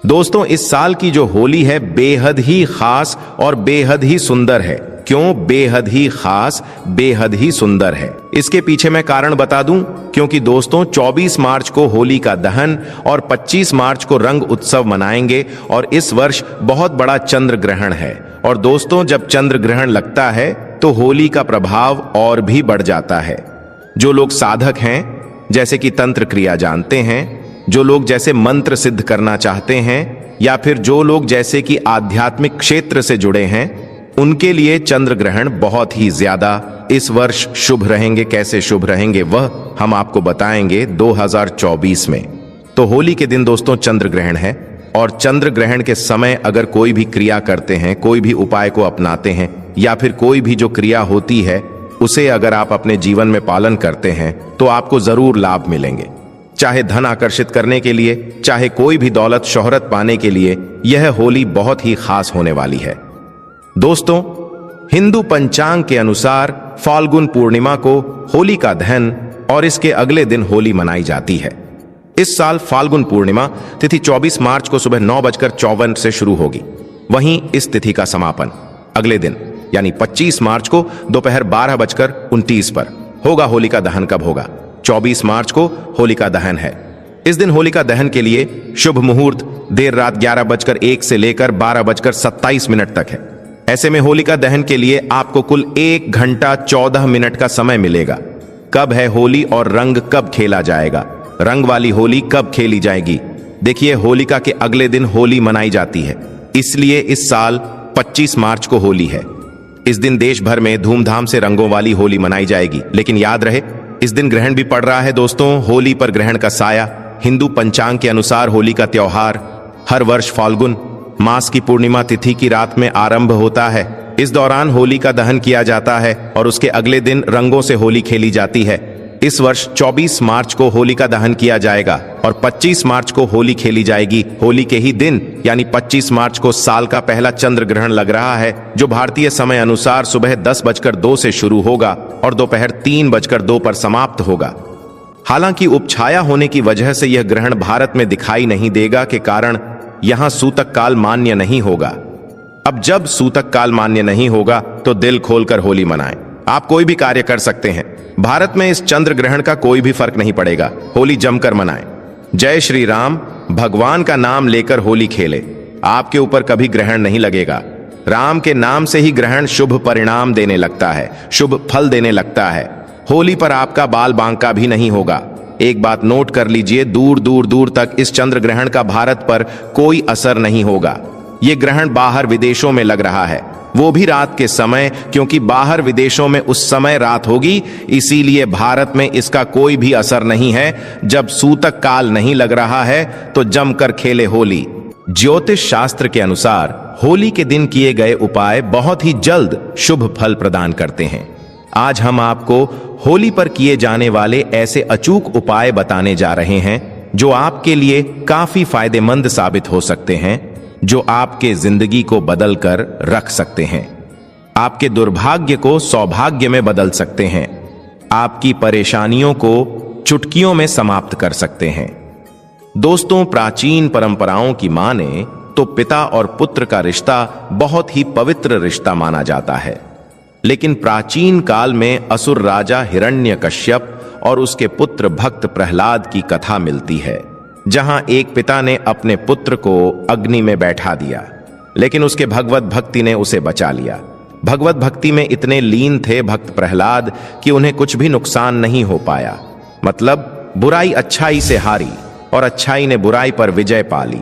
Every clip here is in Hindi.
दोस्तों, इस साल की जो होली है बेहद ही खास और बेहद ही सुंदर है। क्यों बेहद ही खास, बेहद ही सुंदर है? इसके पीछे मैं कारण बता दूं। क्योंकि दोस्तों 24 मार्च को होली का दहन और 25 मार्च को रंग उत्सव मनाएंगे और इस वर्ष बहुत बड़ा चंद्र ग्रहण है। और दोस्तों, जब चंद्र ग्रहण लगता है तो होली का प्रभाव और भी बढ़ जाता है। जो लोग साधक हैं, जैसे कि तंत्र क्रिया जानते हैं, जो लोग जैसे मंत्र सिद्ध करना चाहते हैं, या फिर जो लोग जैसे कि आध्यात्मिक क्षेत्र से जुड़े हैं, उनके लिए चंद्र ग्रहण बहुत ही ज्यादा इस वर्ष शुभ रहेंगे। कैसे शुभ रहेंगे वह हम आपको बताएंगे 2024 में। तो होली के दिन दोस्तों चंद्र ग्रहण है, और चंद्र ग्रहण के समय अगर कोई भी क्रिया करते हैं, कोई भी उपाय को अपनाते हैं, या फिर कोई भी जो क्रिया होती है उसे अगर आप अपने जीवन में पालन करते हैं तो आपको जरूर लाभ मिलेंगे। चाहे धन आकर्षित करने के लिए, चाहे कोई भी दौलत शोहरत पाने के लिए, यह होली बहुत ही खास होने वाली है। दोस्तों, हिंदू पंचांग के अनुसार फाल्गुन पूर्णिमा को होली का दहन और इसके अगले दिन होली मनाई जाती है। इस साल फाल्गुन पूर्णिमा तिथि 24 मार्च को सुबह 9:54 से शुरू होगी। वहीं इस तिथि का समापन अगले दिन यानी 25 मार्च को दोपहर 12:29 पर होगा। होलिका दहन कब होगा? 24 मार्च को होलिका दहन है। इस दिन होलिका दहन के लिए शुभ मुहूर्त देर रात 11:01 से लेकर 12:27 तक है। ऐसे में होलिका दहन के लिए आपको कुल 1 घंटा 14 मिनट का समय मिलेगा। कब है होली और रंग कब खेला जाएगा? रंग वाली होली कब खेली जाएगी? देखिए, होलिका के अगले दिन होली मनाई जाती है, इसलिए इस साल 25 मार्च को होली है। इस दिन देश भर में धूमधाम से रंगों वाली होली मनाई जाएगी। लेकिन याद रहे, इस दिन ग्रहण भी पड़ रहा है। दोस्तों, होली पर ग्रहण का साया। हिंदू पंचांग के अनुसार होली का त्योहार हर वर्ष फाल्गुन मास की पूर्णिमा तिथि की रात में आरंभ होता है। इस दौरान होली का दहन किया जाता है और उसके अगले दिन रंगों से होली खेली जाती है। इस वर्ष 24 मार्च को होली का दहन किया जाएगा और 25 मार्च को होली खेली जाएगी। होली के ही दिन यानी 25 मार्च को साल का पहला चंद्र ग्रहण लग रहा है, जो भारतीय समय अनुसार सुबह 10:02 से शुरू होगा और दोपहर 3:02 पर समाप्त होगा। हालांकि उपछाया होने की वजह से यह ग्रहण भारत में दिखाई नहीं देगा के कारण यहां सूतक काल मान्य नहीं होगा। अब जब सूतक काल मान्य नहीं होगा तो दिल खोलकर होली मनाएं। आप कोई भी कार्य कर सकते हैं। भारत में इस चंद्र ग्रहण का कोई भी फर्क नहीं पड़ेगा। होली जमकर मनाएं। जय श्री राम। भगवान का नाम लेकर होली खेले। आपके ऊपर कभी ग्रहण नहीं लगेगा। राम के नाम से ही ग्रहण शुभ परिणाम देने लगता है, शुभ फल देने लगता है। होली पर आपका बाल बांका भी नहीं होगा। एक बात नोट कर लीजिए, दूर दूर दूर तक इस चंद्र ग्रहण का भारत पर कोई असर नहीं होगा। ये ग्रहण बाहर विदेशों में लग रहा है, वो भी रात के समय, क्योंकि बाहर विदेशों में उस समय रात होगी, इसीलिए भारत में इसका कोई भी असर नहीं है। जब सूतक काल नहीं लग रहा है तो जमकर खेले होली। ज्योतिष शास्त्र के अनुसार होली के दिन किए गए उपाय बहुत ही जल्द शुभ फल प्रदान करते हैं। आज हम आपको होली पर किए जाने वाले ऐसे अचूक उपाय बताने जा रहे हैं जो आपके लिए काफी फायदेमंद साबित हो सकते हैं, जो आपके जिंदगी को बदल कर रख सकते हैं। आपके दुर्भाग्य को सौभाग्य में बदल सकते हैं। आपकी परेशानियों को चुटकियों में समाप्त कर सकते हैं। दोस्तों, प्राचीन परंपराओं की माने तो पिता और पुत्र का रिश्ता बहुत ही पवित्र रिश्ता माना जाता है। लेकिन प्राचीन काल में असुर राजा हिरण्यकश्यप और उसके पुत्र भक्त प्रहलाद की कथा मिलती है, जहां एक पिता ने अपने पुत्र को अग्नि में बैठा दिया, लेकिन उसके भगवत भक्ति ने उसे बचा लिया। भगवत भक्ति में इतने लीन थे भक्त प्रहलाद कि उन्हें कुछ भी नुकसान नहीं हो पाया। मतलब बुराई अच्छाई से हारी और अच्छाई ने बुराई पर विजय पा ली।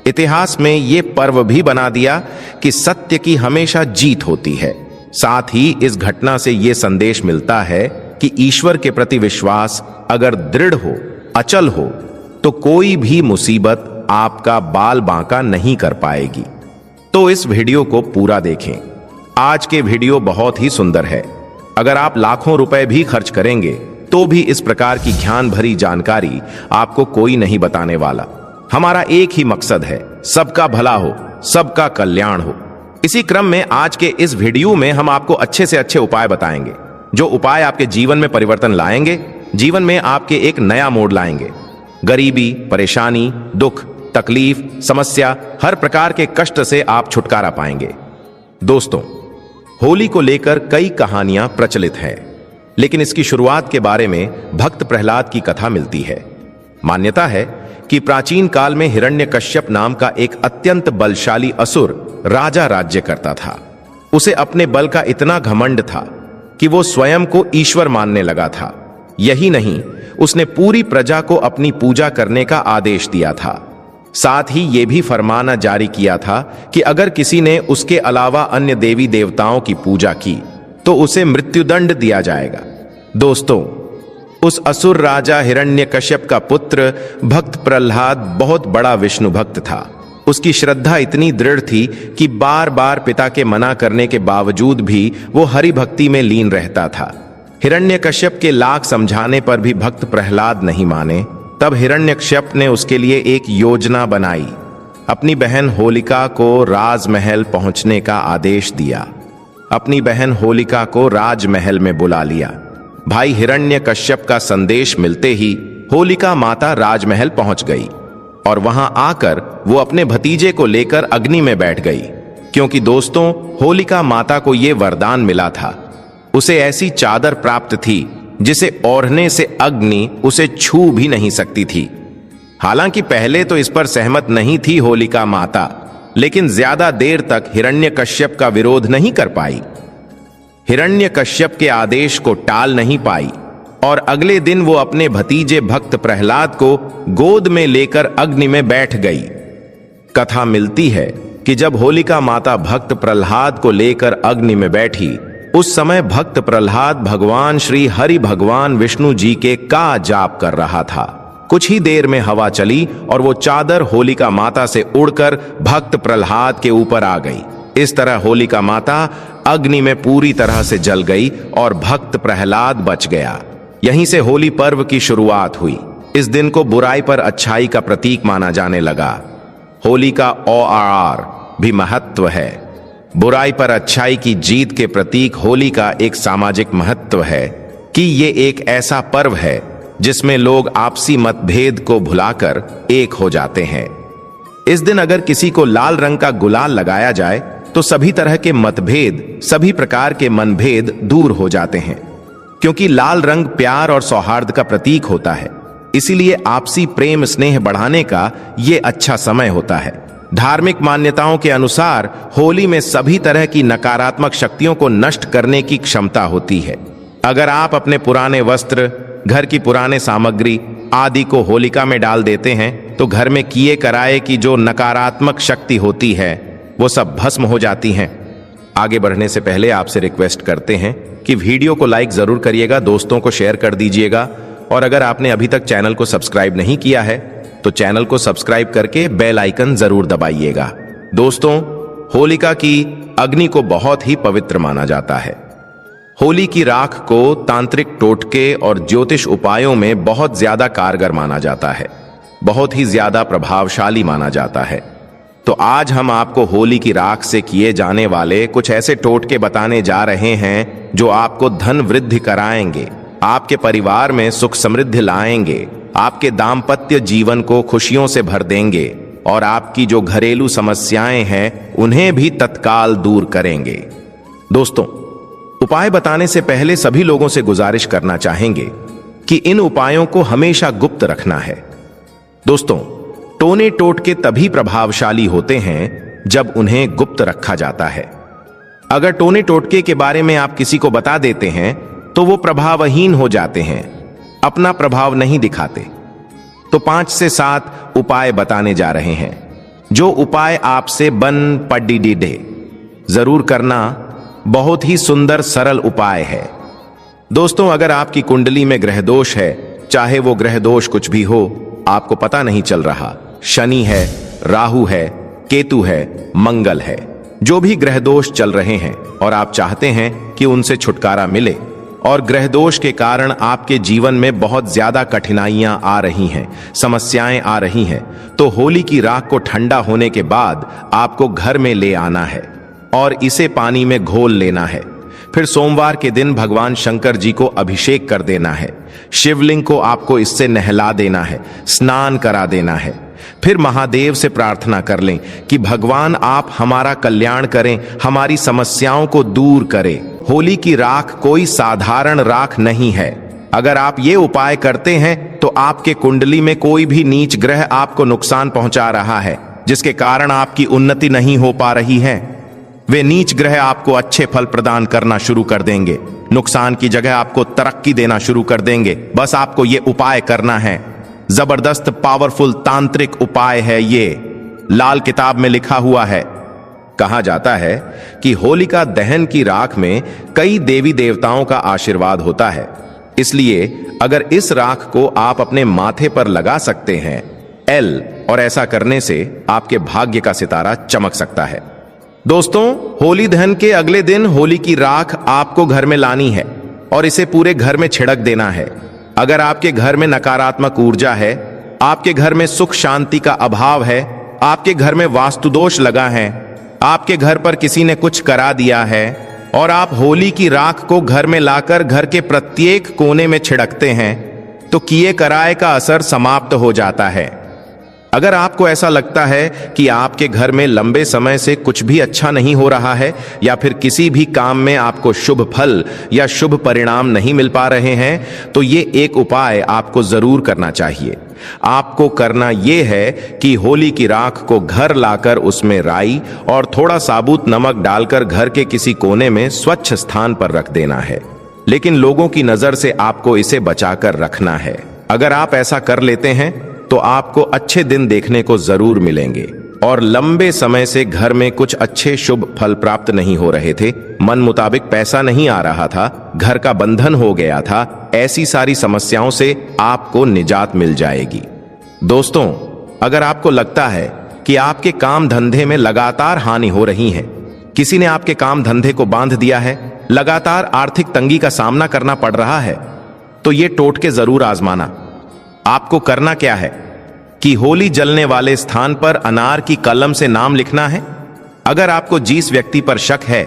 इतिहास में यह पर्व भी बना दिया कि सत्य की हमेशा जीत होती है। साथ ही इस घटना से यह संदेश मिलता है कि ईश्वर के प्रति विश्वास अगर दृढ़ हो, अचल हो, तो कोई भी मुसीबत आपका बाल बांका नहीं कर पाएगी। तो इस वीडियो को पूरा देखें। आज के वीडियो बहुत ही सुंदर है। अगर आप लाखों रुपए भी खर्च करेंगे तो भी इस प्रकार की ज्ञान भरी जानकारी आपको कोई नहीं बताने वाला। हमारा एक ही मकसद है, सबका भला हो, सबका कल्याण हो। इसी क्रम में आज के इस वीडियो में हम आपको अच्छे से अच्छे उपाय बताएंगे, जो उपाय आपके जीवन में परिवर्तन लाएंगे, जीवन में आपके एक नया मोड़ लाएंगे। गरीबी, परेशानी, दुख, तकलीफ, समस्या, हर प्रकार के कष्ट से आप छुटकारा पाएंगे। दोस्तों, होली को लेकर कई कहानियां प्रचलित हैं, लेकिन इसकी शुरुआत के बारे में भक्त प्रहलाद की कथा मिलती है। मान्यता है कि प्राचीन काल में हिरण्यकश्यप नाम का एक अत्यंत बलशाली असुर राजा राज्य करता था। उसे अपने बल का इतना घमंड था कि वो स्वयं को ईश्वर मानने लगा था। यही नहीं, उसने पूरी प्रजा को अपनी पूजा करने का आदेश दिया था। साथ ही यह भी फरमाना जारी किया था कि अगर किसी ने उसके अलावा अन्य देवी देवताओं की पूजा की तो उसे मृत्युदंड दिया जाएगा। दोस्तों, उस असुर राजा हिरण्यकश्यप का पुत्र भक्त प्रहलाद बहुत बड़ा विष्णु भक्त था। उसकी श्रद्धा इतनी दृढ़ थी कि बार बार पिता के मना करने के बावजूद भी वो हरि भक्ति में लीन रहता था। हिरण्यकश्यप के लाख समझाने पर भी भक्त प्रहलाद नहीं माने। तब हिरण्यकश्यप ने उसके लिए एक योजना बनाई। अपनी बहन होलिका को राजमहल पहुंचने का आदेश दिया। अपनी बहन होलिका को राजमहल में बुला लिया। भाई हिरण्यकश्यप का संदेश मिलते ही होलिका माता राजमहल पहुंच गई और वहां आकर वो अपने भतीजे को लेकर अग्नि में बैठ गई, क्योंकि दोस्तों, होलिका माता को यह वरदान मिला था। उसे ऐसी चादर प्राप्त थी जिसे ओढ़ने से अग्नि उसे छू भी नहीं सकती थी। हालांकि पहले तो इस पर सहमत नहीं थी होलिका माता, लेकिन ज्यादा देर तक हिरण्यकश्यप का विरोध नहीं कर पाई। हिरण्यकश्यप के आदेश को टाल नहीं पाई और अगले दिन वो अपने भतीजे भक्त प्रहलाद को गोद में लेकर अग्नि में बैठ गई। कथा मिलती है कि जब होलिका माता भक्त प्रहलाद को लेकर अग्नि में बैठी, उस समय भक्त प्रहलाद भगवान श्री हरि भगवान विष्णु जी के का जाप कर रहा था। कुछ ही देर में हवा चली और वो चादर होलिका माता से उड़कर भक्त प्रहलाद के ऊपर आ गई। इस तरह होलिका माता अग्नि में पूरी तरह से जल गई और भक्त प्रहलाद बच गया। यहीं से होली पर्व की शुरुआत हुई। इस दिन को बुराई पर अच्छाई का प्रतीक माना जाने लगा। होली का ORR भी महत्व है। बुराई पर अच्छाई की जीत के प्रतीक होली का एक सामाजिक महत्व है कि ये एक ऐसा पर्व है जिसमें लोग आपसी मतभेद को भुलाकर एक हो जाते हैं। इस दिन अगर किसी को लाल रंग का गुलाल लगाया जाए तो सभी तरह के मतभेद, सभी प्रकार के मनभेद दूर हो जाते हैं, क्योंकि लाल रंग प्यार और सौहार्द का प्रतीक होता है। इसीलिए आपसी प्रेम स्नेह बढ़ाने का ये अच्छा समय होता है। धार्मिक मान्यताओं के अनुसार होली में सभी तरह की नकारात्मक शक्तियों को नष्ट करने की क्षमता होती है। अगर आप अपने पुराने वस्त्र, घर की पुराने सामग्री आदि को होलिका में डाल देते हैं तो घर में किए कराए की जो नकारात्मक शक्ति होती है वो सब भस्म हो जाती हैं। आगे बढ़ने से पहले आपसे रिक्वेस्ट करते हैं कि वीडियो को लाइक जरूर करिएगा, दोस्तों को शेयर कर दीजिएगा और अगर आपने अभी तक चैनल को सब्सक्राइब नहीं किया है तो चैनल को सब्सक्राइब करके बेल आइकन जरूर दबाइएगा। दोस्तों, होलिका की अग्नि को बहुत ही पवित्र माना जाता है। होली की राख को तांत्रिक टोटके और ज्योतिष उपायों में बहुत ज्यादा कारगर माना जाता है, बहुत ही ज्यादा प्रभावशाली माना जाता है। तो आज हम आपको होली की राख से किए जाने वाले कुछ ऐसे टोटके बताने जा रहे हैं जो आपको धन वृद्धि कराएंगे, आपके परिवार में सुख समृद्धि लाएंगे, आपके दाम्पत्य जीवन को खुशियों से भर देंगे और आपकी जो घरेलू समस्याएं हैं उन्हें भी तत्काल दूर करेंगे। दोस्तों, उपाय बताने से पहले सभी लोगों से गुजारिश करना चाहेंगे कि इन उपायों को हमेशा गुप्त रखना है। दोस्तों, टोने टोटके तभी प्रभावशाली होते हैं जब उन्हें गुप्त रखा जाता है। अगर टोने टोटके के बारे में आप किसी को बता देते हैं तो वो प्रभावहीन हो जाते हैं, अपना प्रभाव नहीं दिखाते। तो 5 से 7 उपाय बताने जा रहे हैं, जो उपाय आपसे बन पड्डी जरूर करना। बहुत ही सुंदर सरल उपाय है। दोस्तों, अगर आपकी कुंडली में ग्रह दोष है, चाहे वो ग्रह दोष कुछ भी हो, आपको पता नहीं चल रहा, शनि है, राहु है, केतु है, मंगल है, जो भी ग्रह दोष चल रहे हैं और आप चाहते हैं कि उनसे छुटकारा मिले और ग्रह दोष के कारण आपके जीवन में बहुत ज्यादा कठिनाइयां आ रही हैं, समस्याएं आ रही हैं, तो होली की राख को ठंडा होने के बाद आपको घर में ले आना है और इसे पानी में घोल लेना है। फिर सोमवार के दिन भगवान शंकर जी को अभिषेक कर देना है। शिवलिंग को आपको इससे नहला देना है, स्नान करा देना है। फिर महादेव से प्रार्थना कर लें कि भगवान आप हमारा कल्याण करें, हमारी समस्याओं को दूर करें। होली की राख कोई साधारण राख नहीं है। अगर आप ये उपाय करते हैं तो आपके कुंडली में कोई भी नीच ग्रह आपको नुकसान पहुंचा रहा है, जिसके कारण आपकी उन्नति नहीं हो पा रही है, वे नीच ग्रह आपको अच्छे फल प्रदान करना शुरू कर देंगे। नुकसान की जगह आपको तरक्की देना शुरू कर देंगे। बस आपको ये उपाय करना है। जबरदस्त पावरफुल तांत्रिक उपाय है ये, लाल किताब में लिखा हुआ है। कहा जाता है कि होलिका दहन की राख में कई देवी देवताओं का आशीर्वाद होता है, इसलिए अगर इस राख को आप अपने माथे पर लगा सकते हैं एल, और ऐसा करने से आपके भाग्य का सितारा चमक सकता है। दोस्तों, होली दहन के अगले दिन होली की राख आपको घर में लानी है और इसे पूरे घर में छिड़क देना है। अगर आपके घर में नकारात्मक ऊर्जा है, आपके घर में सुख शांति का अभाव है, आपके घर में वास्तु दोष लगा है, आपके घर पर किसी ने कुछ करा दिया है और आप होली की राख को घर में लाकर घर के प्रत्येक कोने में छिड़कते हैं, तो किए कराए का असर समाप्त हो जाता है। अगर आपको ऐसा लगता है कि आपके घर में लंबे समय से कुछ भी अच्छा नहीं हो रहा है या फिर किसी भी काम में आपको शुभ फल या शुभ परिणाम नहीं मिल पा रहे हैं, तो ये एक उपाय आपको जरूर करना चाहिए। आपको करना यह है कि होली की राख को घर लाकर उसमें राई और थोड़ा साबुत नमक डालकर घर के किसी कोने में स्वच्छ स्थान पर रख देना है, लेकिन लोगों की नजर से आपको इसे बचाकर रखना है। अगर आप ऐसा कर लेते हैं तो आपको अच्छे दिन देखने को जरूर मिलेंगे। और लंबे समय से घर में कुछ अच्छे शुभ फल प्राप्त नहीं हो रहे थे, मन मुताबिक पैसा नहीं आ रहा था, घर का बंधन हो गया था, ऐसी सारी समस्याओं से आपको निजात मिल जाएगी। दोस्तों, अगर आपको लगता है कि आपके काम धंधे में लगातार हानि हो रही है, किसी ने आपके काम धंधे को बांध दिया है, लगातार आर्थिक तंगी का सामना करना पड़ रहा है, तो ये टोटके जरूर आजमाना। आपको करना क्या है कि होली जलने वाले स्थान पर अनार की कलम से नाम लिखना है। अगर आपको जिस व्यक्ति पर शक है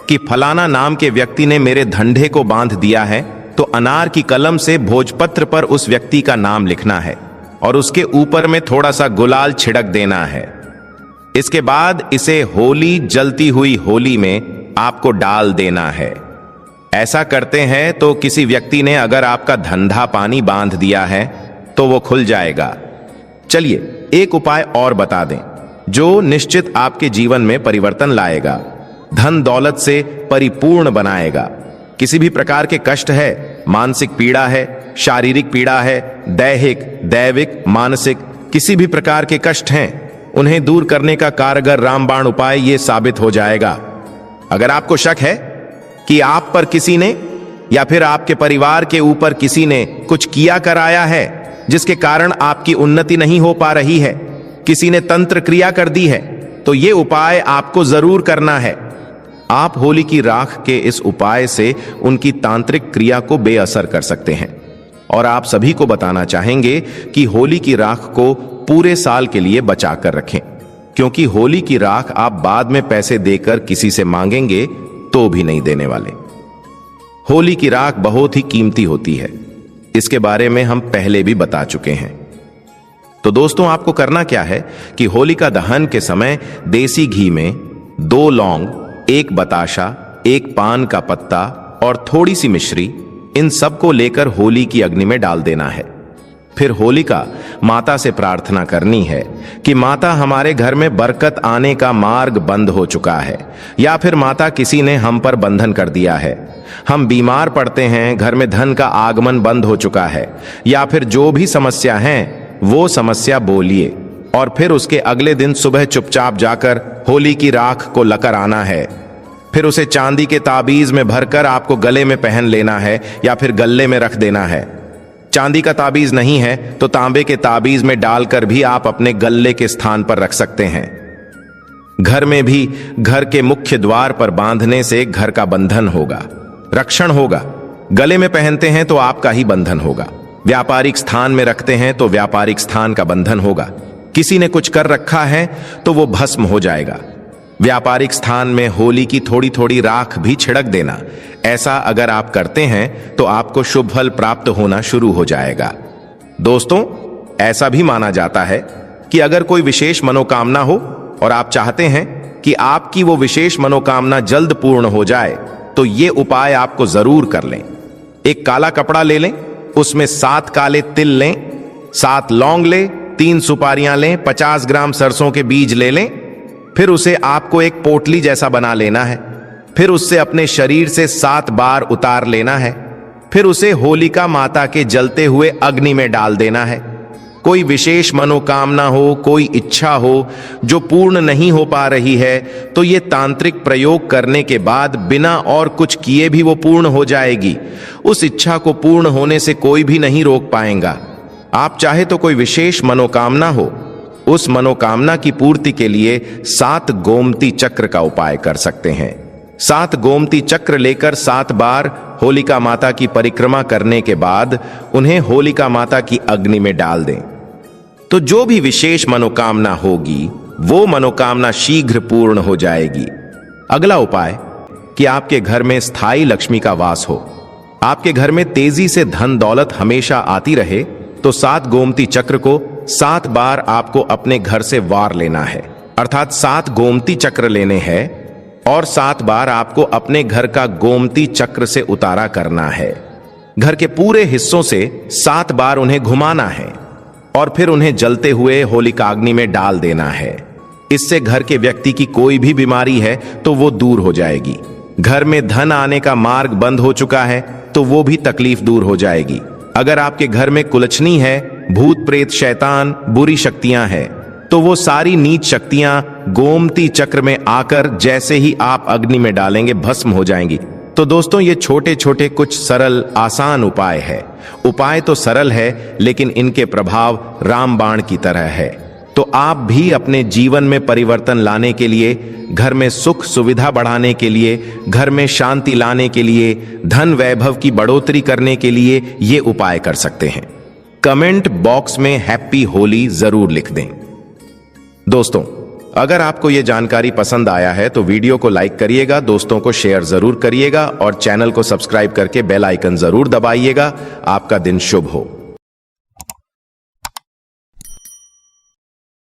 कि फलाना नाम के व्यक्ति ने मेरे धंधे को बांध दिया है, तो अनार की कलम से भोजपत्र पर उस व्यक्ति का नाम लिखना है और उसके ऊपर में थोड़ा सा गुलाल छिड़क देना है। इसके बाद इसे होली जलती हुई होली में आपको डाल देना है। ऐसा करते हैं तो किसी व्यक्ति ने अगर आपका धंधा पानी बांध दिया है तो वो खुल जाएगा। चलिए एक उपाय और बता दें जो निश्चित आपके जीवन में परिवर्तन लाएगा, धन दौलत से परिपूर्ण बनाएगा। किसी भी प्रकार के कष्ट है, मानसिक पीड़ा है, शारीरिक पीड़ा है, दैहिक, दैविक, मानसिक किसी भी प्रकार के कष्ट हैं, उन्हें दूर करने का कारगर रामबाण उपाय ये साबित हो जाएगा। अगर आपको शक है कि आप पर किसी ने या फिर आपके परिवार के ऊपर किसी ने कुछ किया कराया है जिसके कारण आपकी उन्नति नहीं हो पा रही है, किसी ने तंत्र क्रिया कर दी है, तो ये उपाय आपको जरूर करना है। आप होली की राख के इस उपाय से उनकी तांत्रिक क्रिया को बेअसर कर सकते हैं। और आप सभी को बताना चाहेंगे कि होली की राख को पूरे साल के लिए बचा कर रखें, क्योंकि होली की राख आप बाद में पैसे देकर किसी से मांगेंगे तो भी नहीं देने वाले। होली की राख बहुत ही कीमती होती है, इसके बारे में हम पहले भी बता चुके हैं। तो दोस्तों, आपको करना क्या है कि होलिका दहन के समय देसी घी में 2 लौंग, 1 बताशा, 1 पान का पत्ता और थोड़ी सी मिश्री, इन सब को लेकर होली की अग्नि में डाल देना है। फिर होलिका माता से प्रार्थना करनी है कि माता हमारे घर में बरकत आने का मार्ग बंद हो चुका है, या फिर माता किसी ने हम पर बंधन कर दिया है, हम बीमार पड़ते हैं, घर में धन का आगमन बंद हो चुका है, या फिर जो भी समस्या है वो समस्या बोलिए। और फिर उसके अगले दिन सुबह चुपचाप जाकर होली की राख को लेकर आना है। फिर उसे चांदी के ताबीज में भरकर आपको गले में पहन लेना है या फिर गले में रख देना है। चांदी का ताबीज नहीं है तो तांबे के ताबीज में डालकर भी आप अपने गले के स्थान पर रख सकते हैं। घर में भी घर के मुख्य द्वार पर बांधने से घर का बंधन होगा, रक्षण होगा। गले में पहनते हैं तो आपका ही बंधन होगा, व्यापारिक स्थान में रखते हैं तो व्यापारिक स्थान का बंधन होगा। किसी ने कुछ कर रखा है तो वो भस्म हो जाएगा। व्यापारिक स्थान में होली की थोड़ी थोड़ी राख भी छिड़क देना। ऐसा अगर आप करते हैं तो आपको शुभ फल प्राप्त होना शुरू हो जाएगा। दोस्तों, ऐसा भी माना जाता है कि अगर कोई विशेष मनोकामना हो और आप चाहते हैं कि आपकी वो विशेष मनोकामना जल्द पूर्ण हो जाए, तो ये उपाय आपको जरूर कर लें। एक काला कपड़ा ले लें, उसमें 7 काले तिल लें, 7 लौंग लें, 3 सुपारियां लें, 50 ग्राम सरसों के बीज ले लें। फिर उसे आपको एक पोटली जैसा बना लेना है। फिर उससे अपने शरीर से 7 बार उतार लेना है। फिर उसे होलिका माता के जलते हुए अग्नि में डाल देना है। कोई विशेष मनोकामना हो, कोई इच्छा हो जो पूर्ण नहीं हो पा रही है, तो ये तांत्रिक प्रयोग करने के बाद बिना और कुछ किए भी वो पूर्ण हो जाएगी। उस इच्छा को पूर्ण होने से कोई भी नहीं रोक पाएगा। आप चाहे तो कोई विशेष मनोकामना हो, उस मनोकामना की पूर्ति के लिए 7 गोमती चक्र का उपाय कर सकते हैं। 7 गोमती चक्र लेकर 7 बार होलिका माता की परिक्रमा करने के बाद उन्हें होलिका माता की अग्नि में डाल दें। तो जो भी विशेष मनोकामना होगी वो मनोकामना शीघ्र पूर्ण हो जाएगी। अगला उपाय कि आपके घर में स्थायी लक्ष्मी का वास हो, आपके घर में तेजी से धन दौलत हमेशा आती रहे, तो 7 गोमती चक्र को 7 बार आपको अपने घर से वार लेना है। अर्थात 7 गोमती चक्र लेने हैं और 7 बार आपको अपने घर का गोमती चक्र से उतारा करना है। घर के पूरे हिस्सों से 7 बार उन्हें घुमाना है और फिर उन्हें जलते हुए होलिकाग्नि में डाल देना है। इससे घर के व्यक्ति की कोई भी बीमारी है तो वो दूर हो जाएगी। घर में धन आने का मार्ग बंद हो चुका है तो वो भी तकलीफ दूर हो जाएगी। अगर आपके घर में कुलछनी है, भूत प्रेत शैतान बुरी शक्तियां हैं, तो वो सारी नीच शक्तियां गोमती चक्र में आकर जैसे ही आप अग्नि में डालेंगे भस्म हो जाएंगी। तो दोस्तों, ये छोटे छोटे कुछ सरल आसान उपाय है। उपाय तो सरल है लेकिन इनके प्रभाव रामबाण की तरह है। तो आप भी अपने जीवन में परिवर्तन लाने के लिए, घर में सुख सुविधा बढ़ाने के लिए, घर में शांति लाने के लिए, धन वैभव की बढ़ोतरी करने के लिए ये उपाय कर सकते हैं। कमेंट बॉक्स में हैप्पी होली जरूर लिख दें। दोस्तों, अगर आपको यह जानकारी पसंद आया है तो वीडियो को लाइक करिएगा, दोस्तों को शेयर जरूर करिएगा और चैनल को सब्सक्राइब करके बेल आइकन जरूर दबाइएगा। आपका दिन शुभ हो।